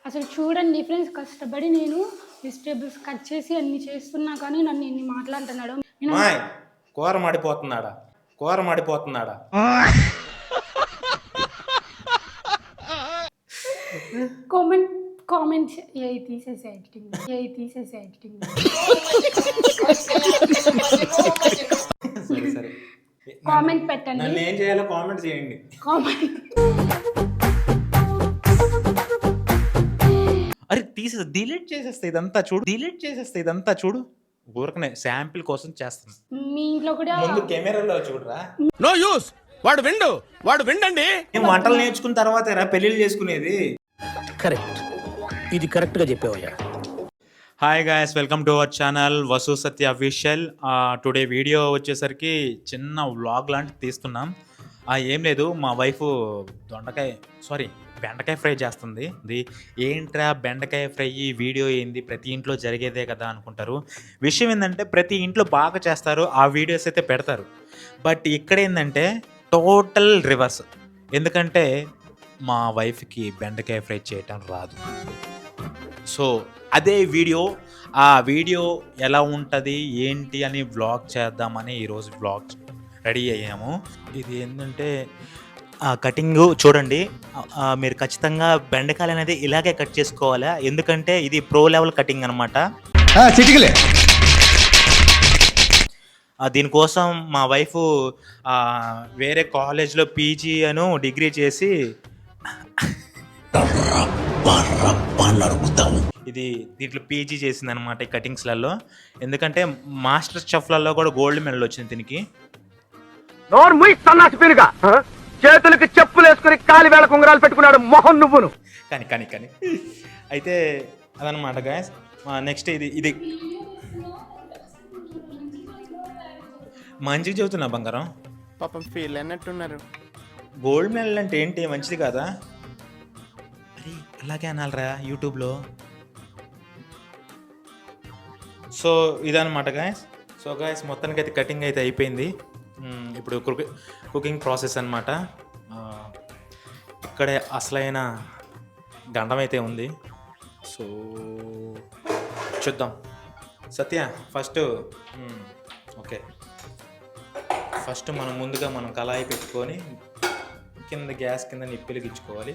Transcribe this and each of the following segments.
అసలు చూడండి ఫ్రెండ్స్, కష్టపడి నేను వెజిటేబుల్స్ కట్ చేసి అన్ని చేస్తున్నా కానీ నన్ను ఇన్ని మాట్లాడుతున్నాడు. మాయ్ కూర మాడిపోతున్నాడా, కూర మాడిపోతున్నాడా. కామెంట్ కామెంట్ తీసేసి ఎడిటింగ్ సరే సరే, కామెంట్ పెట్టండి. నన్ను ఏం చేయాలో కామెంట్ చేయండి. కామెంట్ అరే తీసే డిలీట్ చేసేస్తే ఇదంతా చూడు, ఊరకనే శాంపిల్ కోసం చేస్తాను. మీ ఇంట్లో కూడా ముందు కెమెరాలో చూడరా. నో యూస్, వాడు విండండి. నేను వంటలు నేర్చుకున్న తర్వాతేరా పెళ్ళిళ్ళు చేసుకునేది. కరెక్ట్, ఇది కరెక్ట్ గా చెప్పావయ్యా. Hi guys, welcome to our channel Vasu Satya official. Today video వచ్చేసరికి చిన్న వ్లాగ్ లాంటిది తీస్తున్నాం. ఏం లేదు, మా వైఫ్ బెండకాయ ఫ్రై చేస్తుంది. ఏంట్రా బెండకాయ ఫ్రై వీడియో ఏంది, ప్రతి ఇంట్లో జరిగేదే కదా అనుకుంటారు. విషయం ఏంటంటే ప్రతి ఇంట్లో బాగా చేస్తారు, ఆ వీడియోస్ అయితే పెడతారు. బట్ ఇక్కడ ఏంటంటే టోటల్ రివర్స్. ఎందుకంటే మా వైఫ్కి బెండకాయ ఫ్రై చేయటం రాదు. సో అదే వీడియో, ఆ వీడియో ఎలా ఉంటుంది ఏంటి అని వ్లాగ్ చేద్దామని ఈరోజు వ్లాగ్ రెడీ అయ్యాము. ఇది ఏంటంటే కటింగ్ చూడండి. మీరు ఖచ్చితంగా బెండకాయలు అనేది ఇలాగే కట్ చేసుకోవాలా, ఎందుకంటే ఇది ప్రో లెవెల్ కటింగ్ అనమాట. దీనికోసం మా వైఫ్ వేరే కాలేజ్లో పీజీ అను డిగ్రీ చేసి దీంట్లో పీజీ చేసింది అనమాట ఈ కటింగ్స్లలో. ఎందుకంటే మాస్టర్ షెఫ్లలో కూడా గోల్డ్ మెడల్ వచ్చింది దీనికి. చేతులకి చెప్పులు వేసుకుని కాలి వేళ కుంగరాలు పెట్టుకున్నాడు మొహం నువ్వును. కానీ అయితే అదనమాట గాయస్. నెక్స్ట్ ఇది మంచిగా చెబుతున్నా బంగారం, పాపం ఫీల్ అన్నట్టున్నారు. గోల్డ్ మెడల్ అంటే ఏంటి, మంచిది కాదా? అరే అలాగే అనాలరా యూట్యూబ్లో. సో ఇదనమాట గాయస్. సో గాయస్ మొత్తానికి అయితే కటింగ్ అయితే అయిపోయింది. ఇప్పుడు కుకింగ్ ప్రాసెస్ అనమాట. ఇక్కడే అసలైన గండం అయితే ఉంది. సో చూద్దాం. సత్య ఫస్ట్ మనం ముందుగా కళాయి పెట్టుకొని కింద గ్యాస్ కింద నిప్పిలిగించుకోవాలి.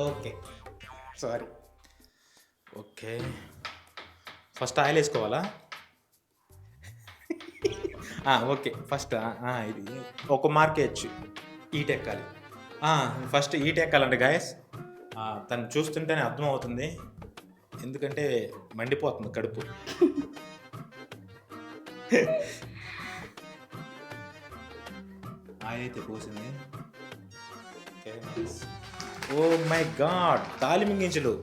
ఓకే ఫస్ట్ ఆయిల్ వేసుకోవాలా? ఓకే ఫస్ట్ ఇది ఒక మార్క్ వేయచ్చు, ఈట్ ఎక్కాలి. ఫస్ట్ ఈట్ ఎక్కాలంటే గాయస్ తను చూస్తుంటేనే అర్థం అవుతుంది, ఎందుకంటే మండిపోతుంది కడుపు. ఆయిల్ అయితే పోసింది. ఓ మై గాడ్, తాలింపు గింజలు.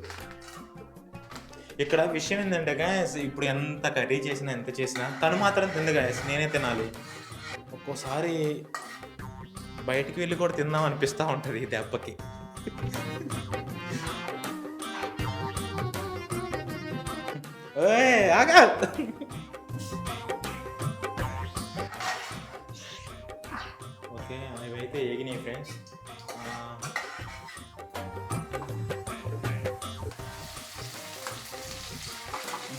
ఇక్కడ విషయం ఏంటంటే గాయస్, ఇప్పుడు ఎంత కర్రీ చేసినా ఎంత చేసినా తను మాత్రం తింది గాయస్, నేనే తినాలి. ఒక్కోసారి బయటికి వెళ్ళి కూడా తిందాం అనిపిస్తూ ఉంటుంది ఈ దెబ్బకి. ఆగా ఓకే, ఇవైతే ఏగినాయి ఫ్రెండ్స్.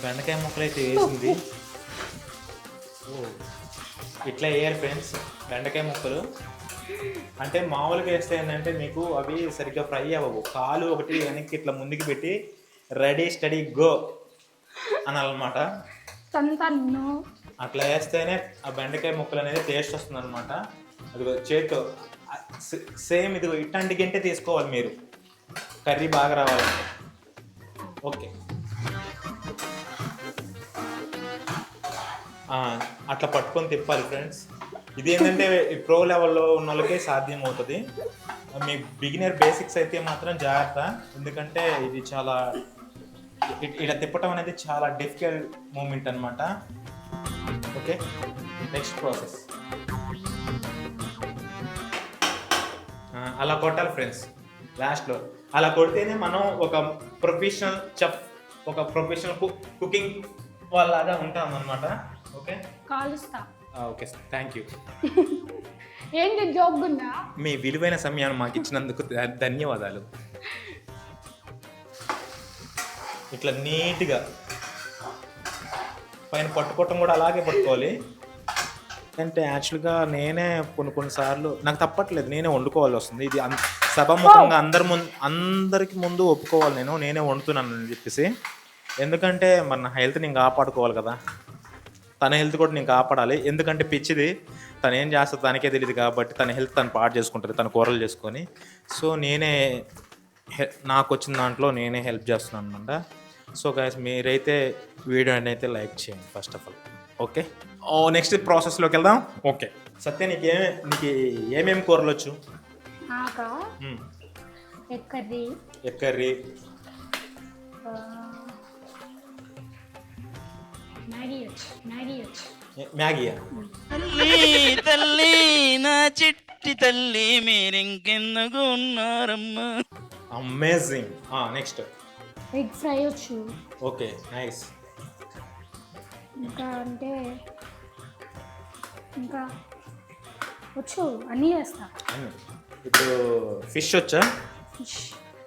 బెండకాయ ముక్కలు అయితే వేసింది. ఇట్లా వేయాలి ఫ్రెండ్స్ బెండకాయ ముక్కలు. అంటే మామూలుగా వేస్తే ఏంటంటే మీకు అవి సరిగ్గా ఫ్రై అవ్వవు. కాలు ఒకటి వెనక్కి ఇట్లా ముందుకు పెట్టి రెడీ స్టడీ గో అనాలన్నమాట. అట్లా వేస్తేనే ఆ బెండకాయ ముక్కలు అనేది టేస్ట్ వస్తుంది అనమాట. అది చేతితో సేమ్ ఇదిగో ఇట్లాంటి గంటే తీసుకోవాలి మీరు, కర్రీ బాగా రావాలంటే. ఓకే అట్లా పట్టుకొని తిప్పాలి ఫ్రెండ్స్. ఇది ఏంటంటే ప్రో లెవెల్లో ఉన్న వాళ్ళకే సాధ్యం అవుతుంది. మీ బిగినర్ బేసిక్స్ అయితే మాత్రం జాగ్రత్త, ఎందుకంటే ఇది చాలా ఇలా తిప్పటం అనేది చాలా డిఫికల్ట్ మూమెంట్ అనమాట. ఓకే నెక్స్ట్ ప్రాసెస్ అలా కొట్టాలి ఫ్రెండ్స్. లాస్ట్లో అలా కొడితేనే మనం ఒక ప్రొఫెషనల్ చెఫ్, ఒక ప్రొఫెషనల్ కుకింగ్ వాళ్ళలాగా ఉంటాం అనమాట. ఓకే కాలుస్తా. Okay thank you. ఏంటి జోక్ ఉందా? మీ విలువైన సమయాన్ని మాకు ఇచ్చినందుకు ధన్యవాదాలు. ఇట్లా నీట్గా పైన పట్టుకోవటం కూడా అలాగే పట్టుకోవాలి. అంటే యాక్చువల్గా నేనే కొన్నిసార్లు నాకు తప్పట్లేదు, నేనే వండుకోవాల్సి వస్తుంది. ఇది సభాముఖంగా అందరికి ముందు ఒప్పుకోవాలి, నేనే వండుతున్నాను అని చెప్పేసి. ఎందుకంటే మరి నా హెల్త్ నేను కాపాడుకోవాలి కదా, తన హెల్త్ కూడా నేను కాపాడాలి. ఎందుకంటే పిచ్చిది తను ఏం చేస్తుంది తనకే తెలియదు కాబట్టి తన హెల్త్ తను పాడు చేసుకుంటుంది తన కూరలు చేసుకొని. సో నేనే నాకు వచ్చిన దాంట్లో నేనే హెల్ప్ చేస్తున్నాను అనమాట. సో గైస్ మీరైతే వీడియో అయితే లైక్ చేయండి first of all. Okay, next ప్రాసెస్లోకి వెళ్దాం. ఓకే సత్య, నీకు ఏమేమి కూరలు వచ్చు? ఎగ్ కర్రీ, మ్యాగీయా? తల్లి నా చిట్టి తల్లి మీరింకెందుకు ఉన్నారమ్మా. అమేజింగ్. నెక్స్ట్ ఎగ్ ఫ్రై వచ్చు. Okay nice. ఇంకా వచ్చు, అన్నీ చేస్తా. ఇప్పుడు ఫిష్ వచ్చా? ఫిష్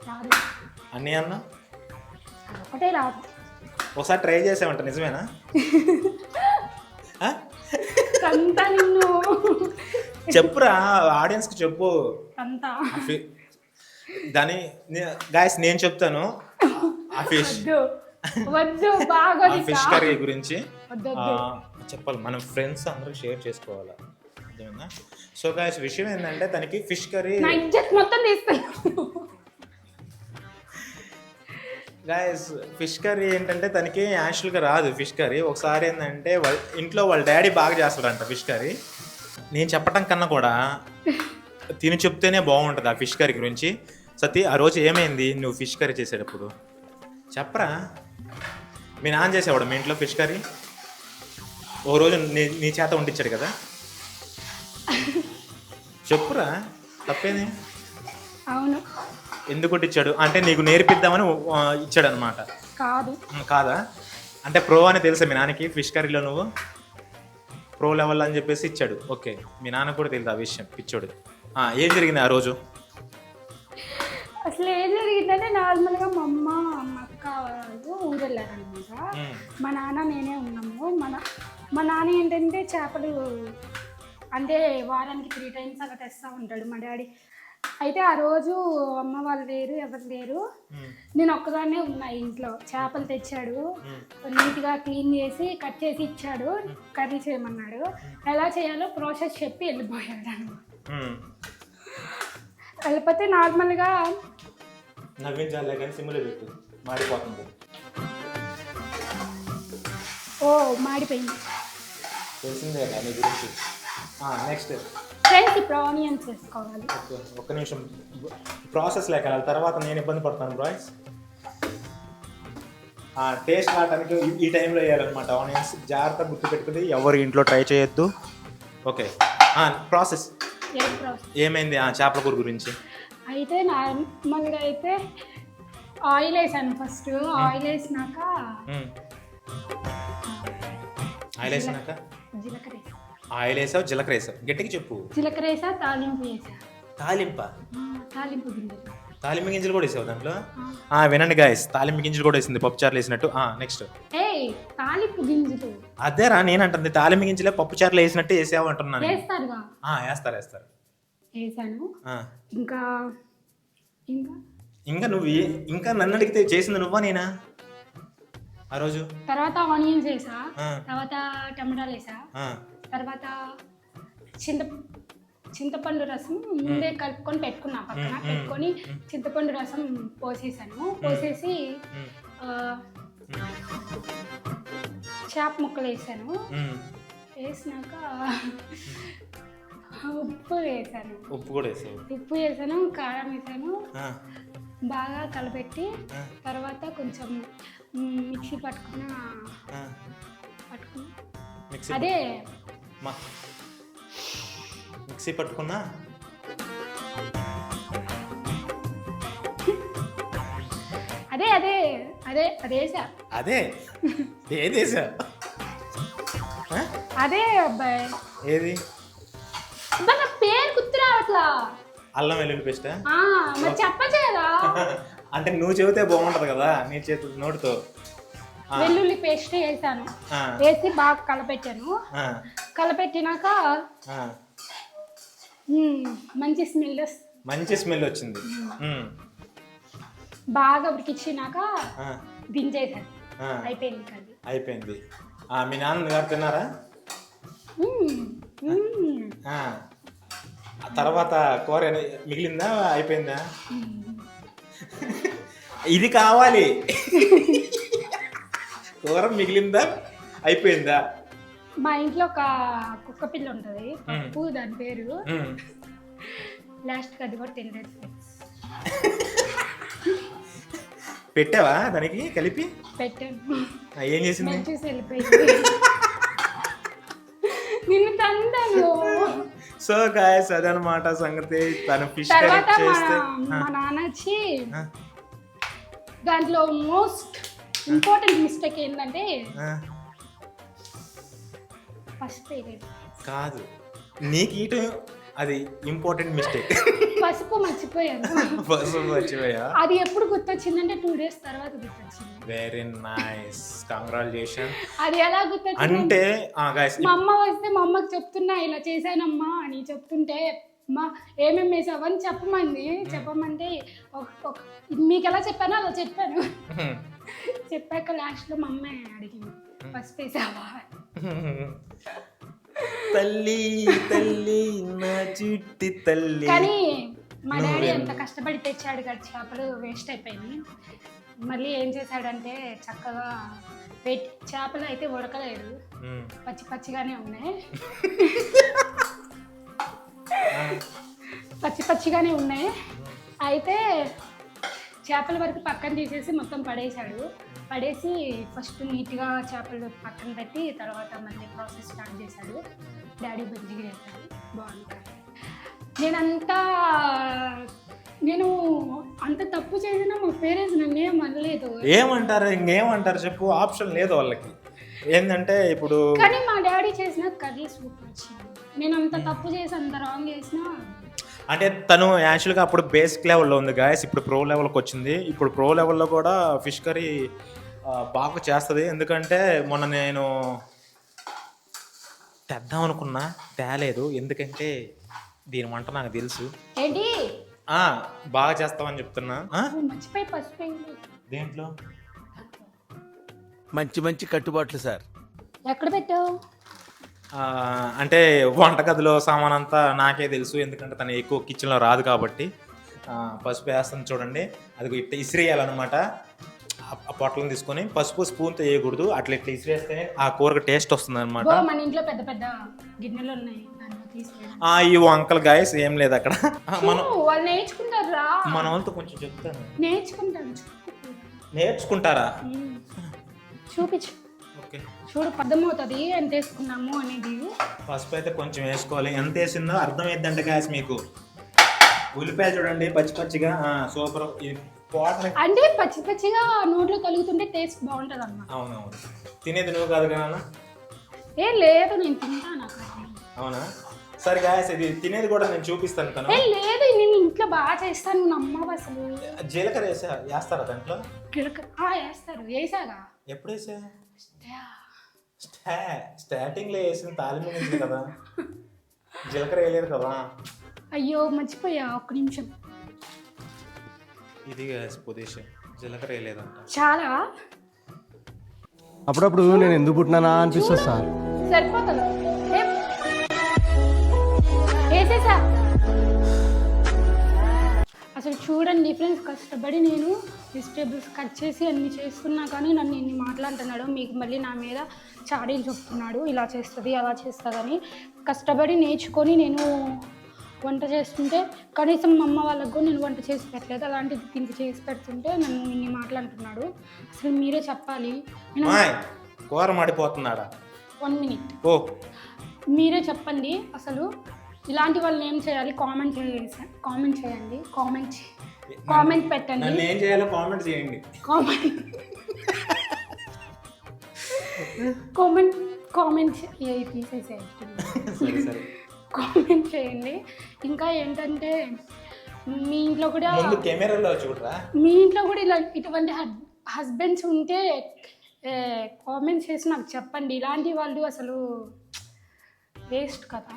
రాదు. అన్నీ అన్నా ఒకటే రాదు. ఒకసారి ట్రై చేసామంట, నిజమేనా? అంతా నిన్ను చెప్పురా ఆడియన్స్కి చెప్పు. అంతా దాని గాయస్ నేను చెప్తాను ఆ ఫిష్ వద్దు బాగా ఫిష్ కర్రీ గురించి చెప్పాలి, మనం ఫ్రెండ్స్ అందరూ షేర్ చేసుకోవాలి. అర్థమైందా? సో గాయస్ విషయం ఏంటంటే తనకి ఫిష్ కర్రీ మొత్తం తీస్తాను. గాయస్ ఫిష్ కర్రీ ఏంటంటే తనకి యాక్చువల్గా రాదు ఫిష్ కర్రీ. ఒకసారి ఏంటంటే ఇంట్లో వాళ్ళ డాడీ బాగా చేస్తాడంట ఫిష్ కర్రీ. నేను చెప్పటం కన్నా కూడా తిని చెప్తేనే బాగుంటుంది ఆ ఫిష్ కర్రీ గురించి. సతీ ఆ రోజు ఏమైంది నువ్వు ఫిష్ కర్రీ చేసేటప్పుడు చెప్పరా? మీ నాన్న చేసేవాడు మీ ఇంట్లో ఫిష్ కర్రీ? ఓ రోజు నీ చేత వండించాడు కదా, చెప్పురా తప్పేది. అవును. ఎందుకు ఇచ్చాడు అంటే నీకు నేర్పిద్దామని ఇచ్చాడు అనమాట. కాదా? అంటే ప్రో అని తెలుసా మీ నాన్నకి ఫిష్ కర్రీలో? నువ్వు ప్రో లెవెల్ అని చెప్పేసి ఇచ్చాడు. ఓకే, మీ నాన్న కూడా తెలుసు ఆ విషయం, పిచ్చోడు. ఏం జరిగింది ఆ రోజు? అసలు ఏం జరిగిందంటే నార్మల్గా మా అమ్మ మా అక్క వాళ్ళు ఊరు వెళ్ళారనమాట. మా నాన్న నేనే ఉన్నాము. మా నాన్న ఏంటంటే చేపలు అంటే వారానికి 3 times అలా తెస్తూ ఉంటాడు మా డాడీ. అయితే ఆ రోజు అమ్మ వాళ్ళు లేరు, ఎవరు లేరు, నేను ఒక్కదాన్నే ఉన్నా ఇంట్లో. చేపలు తెచ్చాడు, నీట్గా క్లీన్ చేసి కట్ చేసి ఇచ్చాడు, కర్రీ చేయమన్నాడు. ఎలా చేయాలో ప్రాసెస్ చెప్పి వెళ్ళిపోయాడు అనమాట. వెళ్ళిపోతే నార్మల్గా నవ్వించాలే కానీ సిమ్లో పెట్టు, మాడిపోతుంది. మాడిపోయింది, తెలిసిందే కదా నీ గురించి. నెక్స్ట్ ఫ్రెండ్స్ ఇప్పుడు ఆనియన్స్ వేసుకోవాలి. ఒక్క నిమిషం ప్రాసెస్ లేక తర్వాత నేను ఇబ్బంది పడతాను బాయ్స్. టేస్ట్ రావడానికి ఈ టైంలో వేయాలన్నమాట ఆనియన్స్. జాగ్రత్తగా గుర్తు పెట్టుకుని ఎవరు ఇంట్లో ట్రై చేయొద్దు. ఓకే ప్రాసెస్ ఏమైంది చేపల కూర గురించి? అయితే నార్మల్గా అయితే ఆయిల్ వేసాను ఫస్ట్. ఆయిల్ వేసినాక జీలకర్ర వేసా. ఆయిల్ వేసావు, జీలకర్ర వేసావు, గట్టిగా చెప్పు. జీలకర్ర వేసా, తాలింపు వేసా. తాలింపు గింజలు కూడా వేసావు దాంట్లో? వినండి గాయస్, తాలింపు గింజలు కూడా వేసింది పప్పుచారులు వేసినట్టు. నెక్స్ట్ తాలింపు గింజలు అదేరా నేనంటుంది, తాలింపు గింజలే పప్పుచారులు వేసినట్టు వేసావు అంటున్నాను. వేస్తారుగా? వేస్తారు. వేసాను. ఇంకా నువ్వు ఇంకా నన్ను అడిగితే చేసింది నువ్వా నేనా ఆ రోజు? తర్వాత ఆనియన్స్ వేసా, తర్వాత టమాటాలు వేసా, తర్వాత చింతపండు రసం ముందే కలుపుకొని పెట్టుకున్నా పక్కన. పెట్టుకొని చింతపండు రసం పోసేసాను. పోసేసి చేప ముక్కలు వేసాను. వేసినాక ఉప్పు వేసాను. ఉప్పు వేసాను, కారం వేసాను. బాగా కలపెట్టి తర్వాత కొంచెం మిక్సీ పట్టుకున్నా అదే మిక్సీ పట్టుకున్నా అదే అదే అదే అదేసా అదే ఏదేసా అదే అబ్బాయి. ఏది? పేరు గుర్తు రావట్లా. అల్లం వెల్లుల్లి పేస్ట్ మరి చెప్పచ్చు కదా. అంటే నువ్వు చెబితే బాగుంటది కదా నీ చేతులు నోటితో. వెల్లుల్లి పేస్ట్ వేసాను, ఆ, వేసి బాగా కలపెట్టాను. ఆ, కలపెట్టినాక ఆ. మంచి స్మెల్ మంచి స్మెల్ వచ్చింది. బాగా ఉడికిచ్చినాక ఆ, దించేసాను. ఆ. అయిపోయింది కర్రీ. అయిపోయింది. మీ నాన్నగారు తిన్నారా? ఆ. ఆ తర్వాత కూర మిగిలిందా అయిపోయిందా? ఇది కావాలి. కూర మిగిలిందా అయిపోయిందా? మా ఇంట్లో ఒక కుక్క పిల్ల ఉంటుంది, పప్పు దాని పేరు. లాస్ట్ అది కూడా తినలేదు. పెట్టావా దానికి కలిపి? పెట్టాను. ఏం చేసింది? నేను చూసి వెళ్ళిపోయింది. నిన్ను తంతాను. సో గాయస్ అదనమాట సంగతి. తను ఫిష్ కర్రీ తర్వాత చేస్తే మా నాన్న వచ్చి దాంట్లో మోస్ట్ ఇంపార్టెంట్ మిస్టేక్ ఏంటంటే పసుపు వేయలేదు. కాదు నీకు ఇటు అది ఇంపార్టెంట్ మిస్టేక్. పసుపు మర్చిపోయాను. పసుపు మర్చిపోయా? అది ఎప్పుడు గుర్తొచ్చిందంటే 2 days తర్వాత గుర్తొచ్చింది. Very nice, congratulation. అది ఎలా గుర్తొచ్చింది అంటే గాయస్ మా అమ్మ వస్తే మా అమ్మకి చెప్తున్నా ఇలా చేశానమ్మా అని చెప్తుంటే మా ఏమేమి వేసావని చెప్పమంటే మీకు ఎలా చెప్పానో అలా చెప్పాను. చెప్పాక లాస్ట్లో మా అమ్మ అడిగింది పసుపు వేసావా. తల్లి తల్లి నా చిట్టి తల్లి. కానీ మా డాడీ ఎంత కష్టపడి తెచ్చాడు కదా చేపలు వేస్ట్ అయిపోయింది. మళ్ళీ ఏం చేశాడంటే చక్కగా చేపలు అయితే ఉడకలేదు, పచ్చి పచ్చిగానే ఉన్నాయి. పచ్చి పచ్చిగానే ఉన్నాయి. అయితే చేపల వరకు పక్కన తీసేసి మొత్తం పడేశాడు. పడేసి ఫస్ట్ నీట్గా చేపలు పక్కన పెట్టి తర్వాత మళ్ళీ ప్రాసెస్ స్టార్ట్ చేశాడు. డాడీ మంచిగా చేశాడు, బాగుంది. నేను అంత తప్పు చేసినా మా పేరెంట్స్ నన్ను ఏం అనలేదు. ఏమంటారు ఇంకేమంటారు చెప్పు, ఆప్షన్ లేదు వాళ్ళకి. ఏంటంటే ఇప్పుడు కానీ మా డాడీ చేసిన కర్రీ సూపర్ వచ్చింది. నేను అంత తప్పు చేసి అంత రాంగ్ చేసినా అంటే తను యాక్చువల్గా అప్పుడు బేసిక్ లెవెల్లో ఉంది గాయస్, ఇప్పుడు ప్రో లెవెల్కి వచ్చింది. ఇప్పుడు ప్రో లెవెల్లో కూడా ఫిష్ కర్రీ బాగా చేస్తుంది. ఎందుకంటే మొన్న నేను తెద్దాం అనుకున్నా, తేలేదు. ఎందుకంటే దీని వంట నాకు తెలుసు. ఏంటి బాగా చేస్తామని చెప్తున్నా. మర్చిపోయి పసుపు దేంట్లో? మంచి మంచి కట్టుబాట్లు సార్. ఎక్కడ పెట్టావు? అంటే వంటగదిలో సామాన్ అంతా నాకే తెలుసు, ఎందుకంటే తను ఎక్కువ కిచెన్లో రాదు కాబట్టి. పసుపు వేస్తుంది చూడండి, అది ఇట్లా ఇసిరేయాలన్నమాట. ఆ పొట్లను తీసుకొని పసుపు స్పూన్తో వేయకూడదు, అట్లా ఇట్లా ఇసిరేస్తే ఆ కూరకు టేస్ట్ వస్తుంది అనమాట. మన ఇంట్లో పెద్ద పెద్ద గిన్నెలు ఉన్నాయి. ఈ వంకలు గాయస్ ఏం లేదు అక్కడ. వాళ్ళు నేర్చుకుంటారా? మన వాళ్ళతో కొంచెం చెప్తాను. నేర్చుకుంటారా? చూపించు. ఓకే, చూడు అర్థమవుతుంది ఎంత వేసుకున్నాము అనేది. పసుపు అయితే కొంచెం వేసుకోవాలి. ఎంత వేసిందో అర్థమైందంటే గాయస్ మీకు. ఉల్లిపాయ చూడండి పచ్చి పచ్చిగా సూపర్. అంటే పచ్చి పచ్చిగా నోట్లో కలుగుతుంటే టేస్ట్ బాగుంటుంది అన్నమాట. అవునవును, తినేది నువ్వు కాదు కదా? ఏ లేదు, నేను తింటాను. అవునా? సరే గాయస్, ఇది తినేది కూడా నేను చూపిస్తాను. తను లేదు, నేను ఇంట్లో బాగా చేస్తాను. నమ్మవు అసలు. జీలకర్ర వేస్తారా దాంట్లో? వేస్తారు. వేసాగా? ఎప్పుడు వేసా? స్టార్టింగ్లో వేసిన తాలింపు నుంచి కదా, జీలకర్ర వేయలేదు కదా. అయ్యో మర్చిపోయా, ఒక్క నిమిషం. ఇది పొజిషన్, జీలకర్ర వేయలేదంట. చాలా అప్పుడప్పుడు నేను ఎందుకు పుట్టినానా అనిపిస్తుంది సార్. సరిపోతుంది. వేసేసా. అసలు చూడండి ఫ్రెండ్స్, కష్టపడి నేను వెజిటేబుల్స్ కట్ చేసి అన్ని చేస్తున్నా కానీ నన్ను ఇన్ని మాట్లాడుతున్నాడు. మీకు మళ్ళీ నా మీద చాడీలు చెప్తున్నాడు, ఇలా చేస్తుంది అలా చేస్తుందని. కష్టపడి నేర్చుకొని నేను వంట చేస్తుంటే కనీసం మా అమ్మ వాళ్ళకు కూడా నేను వంట చేసి పెట్టలేదు, అలాంటిది దీనికి చేసి పెడుతుంటే నన్ను ఇన్ని మాట్లాడుతున్నాడు. అసలు మీరే చెప్పాలి. కూర మాడిపోతున్నాడా? 1 minute. ఓ, మీరే చెప్పండి అసలు ఇలాంటి వాళ్ళని ఏం చేయాలి? కామెంట్ చేయండి. కామెంట్ పెట్టండి. నన్ను ఏం చేయాలో కామెంట్ చేయండి. కామెంట్ తీసేసేయండి. సరే సరే, కామెంట్ చేయండి. ఇంకా ఏంటంటే మీ ఇంట్లో కూడా ముందు కెమెరాలో చూడరా. మీ ఇంట్లో కూడా ఇలా ఇటువంటి హస్బెండ్స్ ఉంటే కామెంట్స్ చేసి నాకు చెప్పండి. ఇలాంటి వాళ్ళు అసలు వేస్ట్ కదా,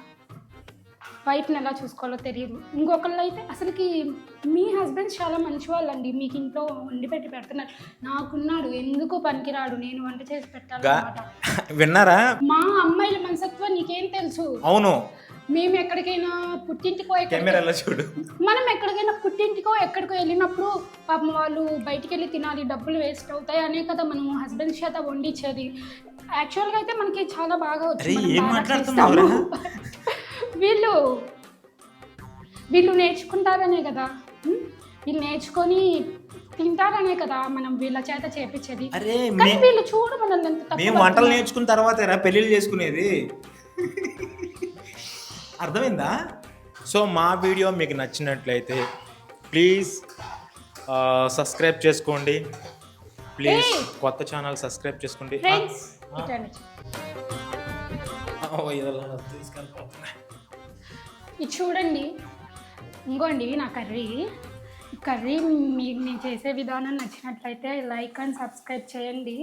వైఫ్ని ఎలా చూసుకోవాలో తెలియదు. ఇంకొకళ్ళు అయితే అసలుకి మీ హస్బెండ్స్ చాలా మంచి వాళ్ళండి, మీకు ఇంట్లో వండి పెట్టి పెడుతున్నారు. నాకున్నాడు, ఎందుకు పనికిరాడు, నేను వంట చేసి పెట్టాలన్నమాట. విన్నారా? మా అమ్మాయిల మనసత్వం నీకేం తెలుసు? అవును, మేము ఎక్కడికైనా పుట్టింటికో కెమెరాలో చూడు, మనం ఎక్కడికైనా పుట్టింటికో ఎక్కడికో వెళ్ళినప్పుడు పాపం వాళ్ళు బయటికి వెళ్ళి తినాలి, డబ్బులు వేస్ట్ అవుతాయి అనే కదా మనం హస్బెండ్ చేత వండించేది. యాక్చువల్గా అయితే మనకి చాలా బాగా మాట్లాడుతున్నావు. వీళ్ళు నేర్చుకుంటారనే కదా, వీళ్ళు నేర్చుకొని తింటారనే కదా మనం వీళ్ళ చేత చేపించేది. కానీ వీళ్ళు చూడు మనల్ని ఎంత తక్కువ. మేము వంటలు నేర్చుకున్న తర్వాత పెళ్ళిళ్ళు చేసుకునేది. అర్థమైందా? సో మా వీడియో మీకు నచ్చినట్లయితే ప్లీజ్ సబ్స్క్రైబ్ చేసుకోండి. ప్లీజ్ కొత్త ఛానల్ సబ్స్క్రైబ్ చేసుకోండి. ఇది చూడండి, ఇంకోండి నా కర్రీ. మీకు నేను చేసే విధానం నచ్చినట్లయితే లైక్ అండ్ సబ్స్క్రైబ్ చేయండి.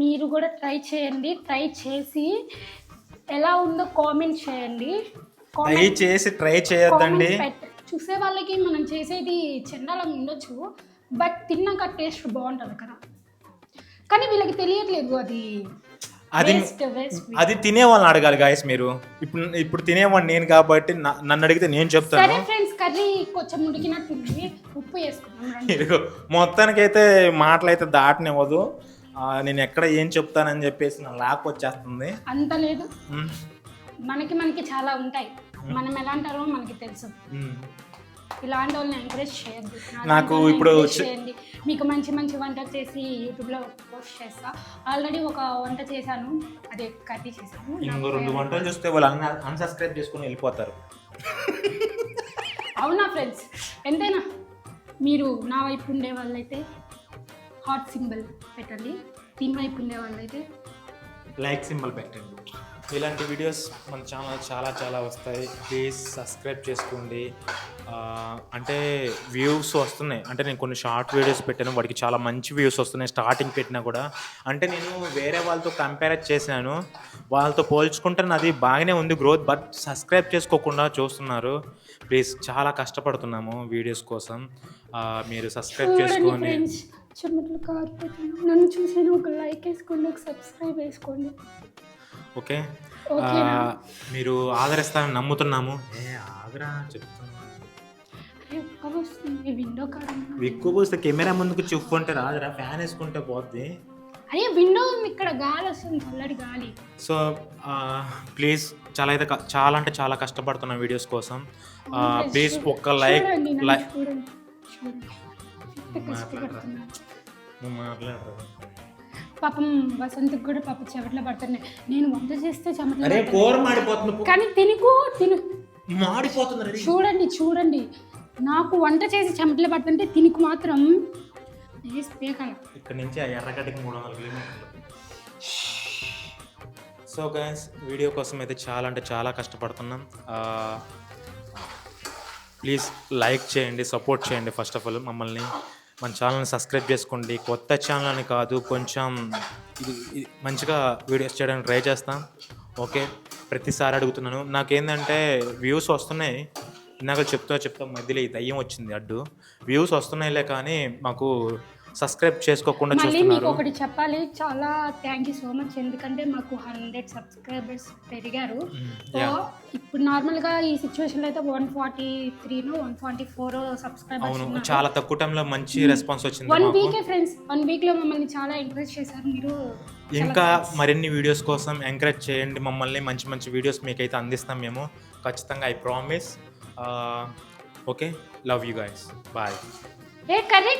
మీరు కూడా ట్రై చేయండి. ట్రై చేసి ఎలా ఉందో కామెంట్ చేయండి. ట్రై చేయొద్దండి. చూసే వాళ్ళకి మనం చేసేది చెండాలం ఉండొచ్చు, బట్ తిన్నాక టేస్ట్ బాగుంటుంది కదా. కానీ వీళ్ళకి తెలియట్లేదు అది తినేవాళ్ళని అడగాలి గాయస్. మీరు ఇప్పుడు తినేవాడిని నేను కాబట్టి నన్ను అడిగితే నేను చెప్తాను. సరే ఫ్రెండ్స్, కర్రీ కొంచెం ఉడికినట్టుంది, ఉప్పు వేసుకున్నాం. మొత్తానికైతే మాటలు అయితే దాటనివ్వదు. నేను ఎక్కడ ఏం చెప్తానని చెప్పేసి నా లాక్ వచ్చేస్తుంది. అంత లేదు, మనకి చాలా ఉంటాయి. మనం ఎలా అంటారో మనకి తెలుసు. ఇలాంటి వాళ్ళని ఎంకరేజ్ చేయొద్దు. నాకు ఇప్పుడు చేయండి. మీకు మంచి మంచి వంటలు చేసి యూట్యూబ్లో పోస్ట్ చేస్తా. ఆల్రెడీ ఒక వంట చేశాను, అదే కర్రీ చేశాను. ఇంకో 2 వంటలు చూస్తే వాళ్ళు అన్సబ్స్క్రైబ్ చేసుకుని వెళ్ళిపోతారు. అవునా ఫ్రెండ్స్? ఎంతైనా మీరు నా వైపు ఉండే వాళ్ళైతే హార్ట్ సింబల్ పెట్టండి, దీని వైపు ఉండే వాళ్ళైతే లైక్ సింబల్ పెట్టండి. ఇలాంటి వీడియోస్ మన ఛానల్ చాలా చాలా వస్తాయి. ప్లీజ్ సబ్స్క్రైబ్ చేసుకోండి. అంటే వ్యూస్ వస్తున్నాయి, అంటే నేను కొన్ని షార్ట్ వీడియోస్ పెట్టాను, వాడికి చాలా మంచి వ్యూస్ వస్తున్నాయి. స్టార్టింగ్ పెట్టినా కూడా అంటే నేను వేరే వాళ్ళతో కంపేర్ చేశాను, వాళ్ళతో పోల్చుకుంటే నాది బాగానే ఉంది గ్రోత్. బట్ సబ్స్క్రైబ్ చేసుకోకుండా చూస్తున్నారు. ప్లీజ్, చాలా కష్టపడుతున్నాము వీడియోస్ కోసం. మీరు సబ్స్క్రైబ్ చేసుకోండి. చెమటలు కారిపోతున్నాను, నన్ను చూసి ఒక లైక్ వేసుకోండి, ఒక సబ్స్క్రైబ్ వేసుకోండి. ఓకే, మీరు ఆదరిస్తారని నమ్ముతున్నాము. ఆదరా చెప్తున్నాను. ఎక్కువ పోస్తే కెమెరా ముందుకు చెప్పుకుంటే రాదురా, ఫ్యాన్ వేసుకుంటే పోద్ది. అయ్యే విండో ఇక్కడ గాలి వస్తుంది, చల్లటి గాలి. సో ప్లీజ్, చాలా అంటే చాలా కష్టపడుతున్నా వీడియోస్ కోసం. ప్లీజ్ ఒక్క లైక్ మాట్లాడరా. పాపం వసంతకు కూడా పాప చెమటలు పడుతున్నాయి. నేను వంట చేస్తే చెమటలు కూర మాడిపోతుంది, కానీ తిను మాడిపోతుంది. చూడండి, నాకు వంట చేసి చెమటలు పడుతుంటే తినికి మాత్రం ఇక్కడ నుంచి ఎర్రగడ్డకి 300 కిలోమీటర్లు. సో గైస్, వీడియో కోసం అయితే చాలా అంటే చాలా కష్టపడుతున్నాం. ప్లీజ్ లైక్ చేయండి, సపోర్ట్ చేయండి. ఫస్ట్ ఆఫ్ ఆల్ మమ్మల్ని, మన ఛానల్ని సబ్స్క్రైబ్ చేసుకోండి. కొత్త ఛానల్ అని కాదు, కొంచెం ఇది మంచిగా వీడియోస్ చేయడానికి ట్రై చేస్తాం. ఓకే, ప్రతిసారి అడుగుతున్నాను. నాకేంటంటే వ్యూస్ వస్తున్నాయి, ఇందాక చెప్తా మధ్యలో ఈ దయ్యం వచ్చింది అడ్డు. వ్యూస్ వస్తున్నాయిలే కానీ మాకు సబ్స్క్రైబ్ చేసుకోకుండా చూస్తున్నారు. మీకు ఒకటి చెప్పాలి, చాలా థ్యాంక్ యూ సో మచ్. ఎందుకంటే మాకు 100 సబ్స్క్రైబర్స్ పెరిగారు. ఇప్పుడు నార్మల్గా ఈ సిచ్యువేషన్లో అయితే 143-144 సబ్స్క్రైబర్స్. అవును, చాలా తక్కువ టైంలో మంచి రెస్పాన్స్ వచ్చింది. 1 వీకే ఫ్రెండ్స్, 1 వీక్లో మమ్మల్ని చాలా ఎంకరేజ్ చేశారు మీరు. ఇంకా మరిన్ని వీడియోస్ కోసం ఎంకరేజ్ చేయండి మమ్మల్ని. మంచి మంచి వీడియోస్ మీకైతే అందిస్తాం మేము ఖచ్చితంగా, I promise. Okay, love you guys, bye. Curry